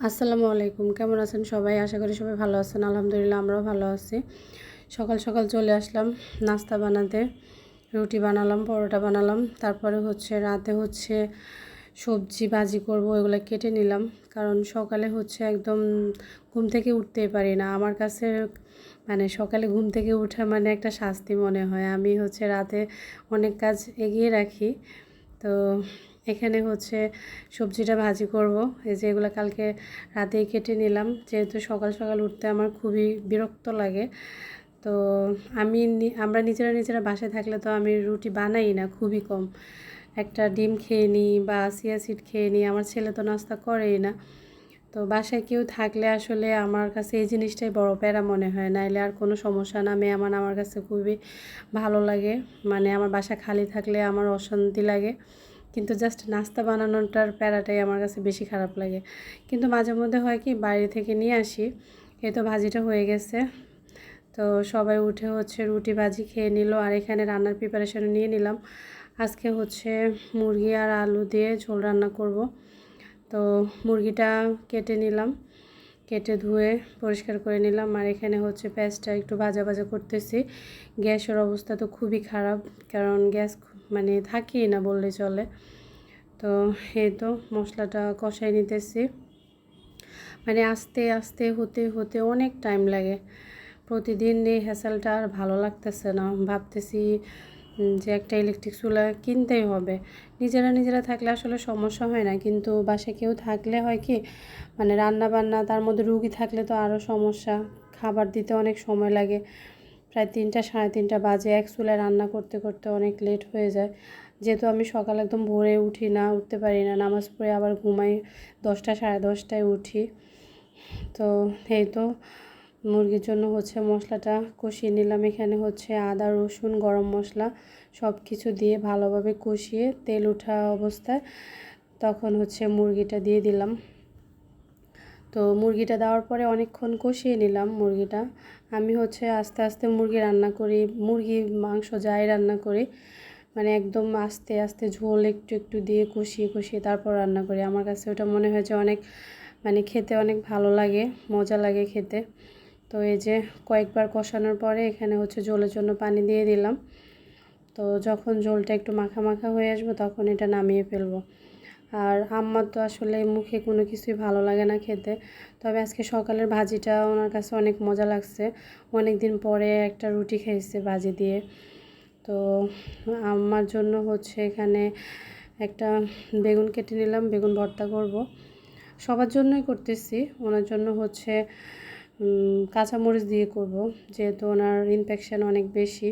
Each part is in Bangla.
আসসালামু আলাইকুম। কেমন আছেন সবাই? আশা করি সবাই ভালো আছেন। আলহামদুলিল্লাহ আমরাও ভালো আছি। সকাল সকাল চলে আসলাম নাস্তা বানাতে। রুটি বানালাম, পরোটা বানালাম। তারপরে রাতে সবজি ভাজি করব, এগুলো কেটে নিলাম। কারণ সকালে একদম ঘুম থেকে উঠতেই পারি না। আমার কাছে সকালে ঘুম থেকে ওঠা মানে একটা শাস্তি মনে হয়। আমি রাতে অনেক কাজ এগিয়ে রাখি। তো এখানে সবজিটা ভাজি করব। এই যে এগুলো কালকে রাতেই কেটে নিলাম, যেহেতু সকাল সকাল উঠতে আমার খুবই বিরক্ত লাগে। তো আমরা নিজেরা বাসায় থাকলে তো আমি রুটি বানাই না, খুবই কম। একটা ডিম খেয়ে নিই বা চিয়া সিড খেয়ে নিই। আমার ছেলে তো নাস্তা করেই না। তো বাসায় কেউ থাকলে আসলে আমার কাছে এই জিনিসটাই বড় প্যারা মনে হয়, নাইলে আর কোনো সমস্যা না। মেহমান আমার কাছে খুবই ভালো লাগে। আমার বাসা খালি থাকলে আমার অশান্তি লাগে, কিন্তু জাস্ট নাস্তা বানানোটার প্যারাটাই আমার কাছে বেশি খারাপ লাগে। কিন্তু মাঝে মধ্যে হয় কি, বাইরে থেকে নিয়ে আসি। এই তো ভাজিটা হয়ে গেছে। তো সবাই উঠে রুটি ভাজি খেয়ে নিল, আর এখানে রান্নার প্রিপারেশন নিয়ে নিলাম। আজকে মুরগি আর আলু দিয়ে ঝোল রান্না করব। তো মুরগিটা কেটে নিলাম, কেটে ধুয়ে পরিষ্কার করে নিলাম। আর এখানে পেঁয়াজটা একটু ভাজা ভাজা করতেছি। গ্যাসের অবস্থা তো খুবই খারাপ, কারণ গ্যাস থাকেই না বললে চলে। তো এই তো মশলাটা কষাই নিতেছি। আস্তে আস্তে হতে হতে অনেক টাইম লাগে। প্রতিদিন এই হ্যাসেলটা আর ভালো লাগতেছে না। ভাবতেছি যে একটা ইলেকট্রিক চুলা কিনতেই হবে। নিজেরা থাকলে আসলে সমস্যা হয় না, কিন্তু বাসায় কেউ থাকলে হয় কি, রান্না বান্না, তার মধ্যে রুগী থাকলে তো আরও সমস্যা। খাবার দিতে অনেক সময় লাগে। প্রায় 3টা সাড়ে 3টা বাজে এক চুলায় রান্না করতে করতে অনেক লেট হয়ে যায়। যেহেতু আমি সকাল একদম ভোরে উঠতে পারি না, নামাজ পড়ে আবার ঘুমাই, 10টা সাড়ে 10টায় উঠি। তো এই তো মুরগির জন্য মশলাটা কষিয়ে নিলাম। এখানে আদা রসুন গরম মশলা সব কিছু দিয়ে ভালোভাবে কষিয়ে তেল ওঠা অবস্থায় তখন মুরগিটা দিয়ে দিলাম। তো মুরগিটা দেওয়ার পরে অনেকক্ষণ কষিয়ে নিলাম মুরগিটা। আমি আস্তে আস্তে মুরগি রান্না করি, মুরগি মাংস যাই রান্না করি, একদম আস্তে আস্তে ঝোল একটু একটু দিয়ে কষিয়ে কষিয়ে তারপর রান্না করি। আমার কাছে ওটা মনে হয় যে অনেক খেতে অনেক ভালো লাগে, মজা লাগে খেতে। তো এই যে কয়েকবার কষানোর পরে এখানে ঝোলের জন্য পানি দিয়ে দিলাম। তো যখন ঝোলটা একটু মাখা মাখা হয়ে আসবে তখন এটা নামিয়ে ফেলবো। আর আম্মার তো আসলে মুখে কোনো কিছুই ভালো লাগে না খেতে। তবে আজকে সকালের ভাজিটা ওনার কাছে অনেক মজা লাগছে। অনেক দিন পরে একটা রুটি খেয়েছে ভাজি দিয়ে। তো আম্মার জন্য এখানে একটা বেগুন কেটে নিলাম, বেগুন ভর্তা করব। সবার জন্যই করতেছি, ওনার জন্য কাঁচামরিচ দিয়ে করব, যেহেতু ওনার ইনফেকশান অনেক বেশি।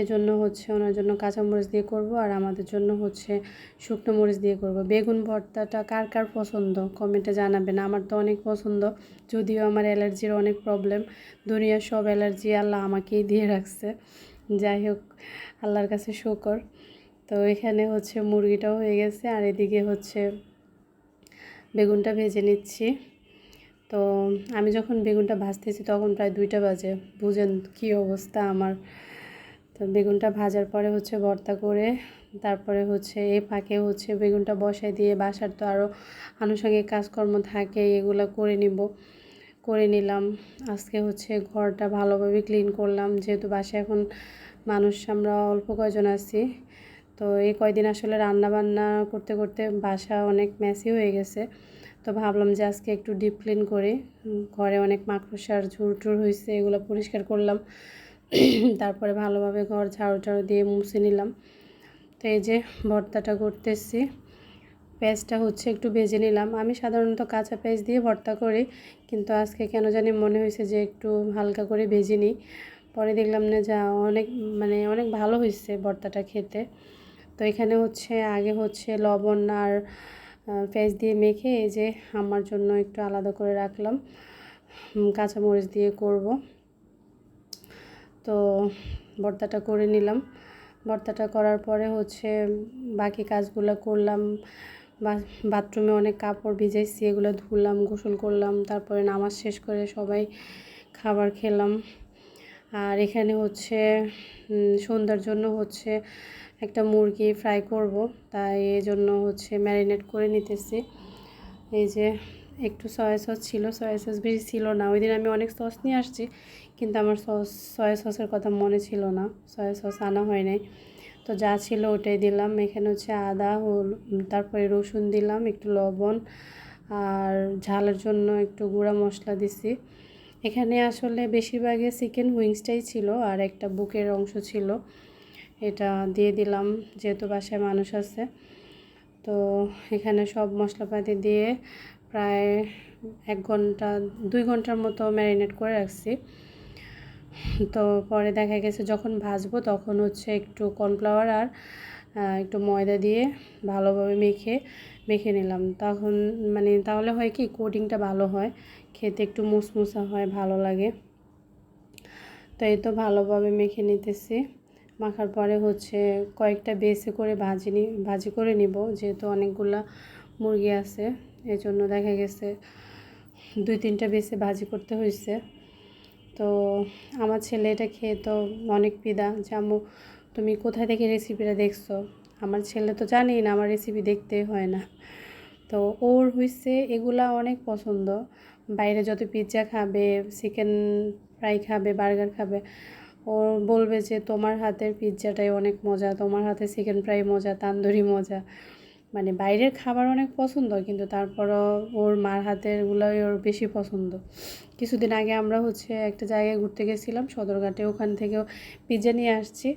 এজন্য ওনার জন্য কাঁচামরিচ দিয়ে করব, আর আমাদের জন্য শুকনো মরিচ দিয়ে করব। বেগুন ভর্তাটা কার কার পছন্দ কমেন্টে জানাবেন। আমার তো অনেক পছন্দ, যদিও আমার অ্যালার্জির অনেক প্রবলেম। দুনিয়ার সব অ্যালার্জি আল্লাহ আমাকেই দিয়ে রাখছে। যাই হোক, আল্লাহর কাছে শুকর। তো এখানে মুরগিটাও হয়ে গেছে, আর এদিকে বেগুনটা ভেজে নিচ্ছি। তো আমি যখন বেগুনটা ভাজতেছি তখন প্রায় 2টা বাজে, বুঝেন কী অবস্থা আমার। তো বেগুনটা ভাজার পরে ভর্তা করে তারপরে এই ফাঁকে বেগুনটা বসায় দিয়ে বাসার তো আরও আনুষঙ্গিক কাজকর্ম থাকে, এগুলো করে নিলাম। আজকে ঘরটা ভালোভাবে ক্লিন করলাম, যেহেতু বাসায় এখন আমরা অল্প কয়জন আছি। তো এই কয়দিন আসলে রান্না বান্না করতে করতে বাসা অনেক মেসি হয়ে গেছে। তো ভাবলাম যে আজকে একটু ডিপ ক্লিন করি। ঘরে অনেক মাকড়সার ঝুড় হয়েছে, এগুলো পরিষ্কার করলাম। তারপরে ভালোভাবে ঘর ঝাড়ু দিয়ে মুছে নিলাম। তো এই যে ভর্তাটা করতেছি, পেঁয়াজটা একটু ভেজে নিলাম। আমি সাধারণত কাঁচা পেঁয়াজ দিয়ে ভর্তা করি, কিন্তু আজকে কেন জানি মনে হয়েছে যে একটু হালকা করে ভেজে নিই। পরে দেখলাম না যা অনেক অনেক ভালো হয়েছে ভর্তাটা খেতে। তো এখানে আগে লবণ আর পেঁয়াজ দিয়ে মেখে এই যে আমার জন্য একটু আলাদা করে রাখলাম, কাঁচামরিচ দিয়ে করব। তো ভর্তাটা করে নিলাম। ভর্তাটা করার পরে বাকি কাজগুলো করলাম। বাথরুমে অনেক কাপড় ভিজাইছি, এগুলো ধুলাম, গোসল করলাম। তারপরে নামাজ শেষ করে সবাই খাবার খেলাম। আর এখানে সন্ধ্যার জন্য একটা মুরগি ফ্রাই করব, তাই এই জন্য ম্যারিনেট করে নিতেছি। এই যে একটু সয়া সস ছিল, সয়া সস বেশি ছিল না। ওই দিন আমি অনেক সস নিয়ে আসছি, কিন্তু আমার সয়া সসের কথা মনে ছিল না, সয়া সস আনা হয় নাই। তো যা ছিল ওটাই দিলাম। এখানে হচ্ছে আদা, তারপরে রসুন দিলাম, একটু লবণ, আর ঝালের জন্য একটু গুঁড়া মশলা দিছি। এখানে আসলে বেশিরভাগই চিকেন উইংসটাই ছিল, আর একটা বুকের অংশ ছিল, এটা দিয়ে দিলাম যেহেতু বাসায় মানুষ আছে। তো এখানে সব মশলাপাতি দিয়ে প্রায় 2 ঘন্টার মতো ম্যারিনেট করে রাখছি। তো পরে দেখা গেছে যখন ভাজবো তখন হচ্ছে একটু কর্নফ্লাওয়ার আর একটু ময়দা দিয়ে ভালোভাবে মেখে নিলাম। তখন তাহলে হয় কি, কোটিংটা ভালো হয়, খেতে একটু মুসমুসা হয়, ভালো লাগে। তো এই তো ভালোভাবে মেখে নিতেছি। মাখার পরে হচ্ছে কয়েকটা বেসে করে ভাজি করে নিব, যেহেতু অনেকগুলা মুরগি আছে, এই জন্য দেখা গেছে 2-3টা বেসে ভাজি করতে হয়েছে। তো আমার ছেলে এটা খেয়ে তো অনেক পিদা, যে আম্মু তুমি কোথায় থেকে রেসিপিটা দেখছো। আমার ছেলে তো জানেই না, আমার রেসিপি দেখতে হয় না। তো ওর হয়েছে এগুলা অনেক পছন্দ। বাইরে যত পিৎজা খাবে, চিকেন ফ্রাই খাবে, বার্গার খাবে, ও বলবে যে তোমার হাতের পিৎজাটাই অনেক মজা, তোমার হাতের চিকেন ফ্রাই মজা, তান্দুরি মজা। বাইরের খাবার অনেক পছন্দ, কিন্তু তারপরও ওর মার হাতেরগুলোই ওর বেশি পছন্দ। কিছুদিন আগে আমরা হচ্ছে একটা জায়গায় ঘুরতে গেছিলাম সদরঘাটে, ওখান থেকেও পিৎজা নিয়ে আসছি।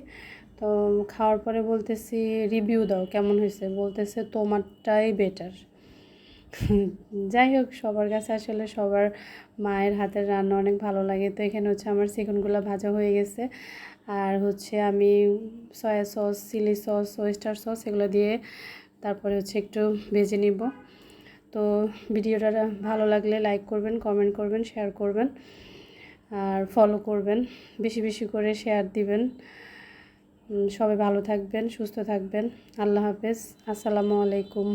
তো খাওয়ার পরে বলতেছি রিভিউ দাও কেমন হয়েছে, বলতেছে তোমারটাই বেটার। যাই হোক, সবার কাছে আসলে সবার মায়ের হাতের রান্না অনেক ভালো লাগে। তো এখানে হচ্ছে আমার চিকেনগুলো ভাজা হয়ে গেছে, আর হচ্ছে আমি soya sauce, chilli sauce, oyster sauce এগুলো দিয়ে তারপরে হচ্ছে একটু ভেজে নিব। তো ভিডিওটা ভালো লাগলে লাইক করবেন, কমেন্ট করবেন, শেয়ার করবেন, আর ফলো করবেন, বেশি বেশি করে শেয়ার দিবেন। সবাই ভালো থাকবেন, সুস্থ থাকবেন। আল্লাহ হাফেজ, আসসালামু আলাইকুম।